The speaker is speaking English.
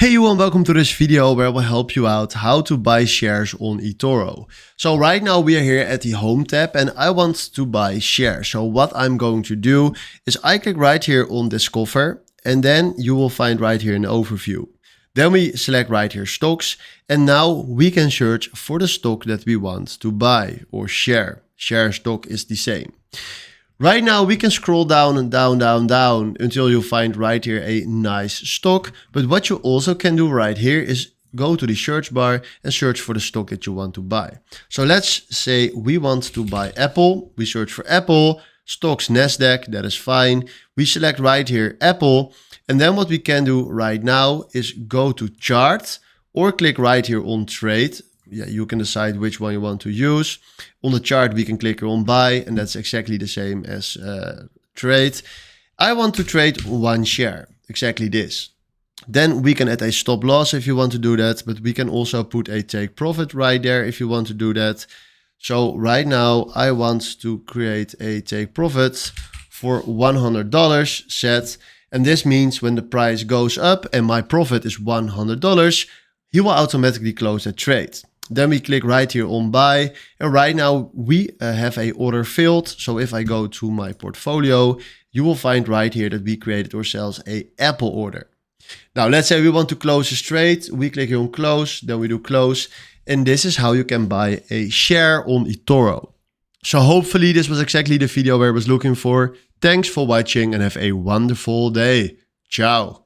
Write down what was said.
Hey you and welcome to this video where I will help you out how to buy shares on eToro. So right now we are here at the home tab and I want to buy shares. So what I'm going to do is I click right here on discover and then you will find right here an overview. Then we select right here stocks and now we can search for the stock that we want to buy or share. Share stock is the same. Right now we can scroll down and down until you find right here a nice stock. But what you also can do right here is go to the search bar and search for the stock that you want to buy. So let's say we want to buy Apple. We search for Apple, stocks Nasdaq, that is fine. We select right here Apple. And then what we can do right now is go to chart or click right here on trade. Yeah, you can decide which one you want to use. On the chart, we can click on buy, and that's exactly the same as trade. I want to trade one share, exactly this. Then we can add a stop loss if you want to do that, but we can also put a take profit right there if you want to do that. So right now, I want to create a take profit for $100 set. And this means when the price goes up and my profit is $100, he will automatically close that trade. Then we click right here on buy and right now we have a order filled. So if I go to my portfolio, you will find right here that we created ourselves a Apple order. Now let's say we want to close this trade. We click here on close, then we do close. And this is how you can buy a share on eToro. So hopefully this was exactly the video where I was looking for. Thanks for watching and have a wonderful day. Ciao.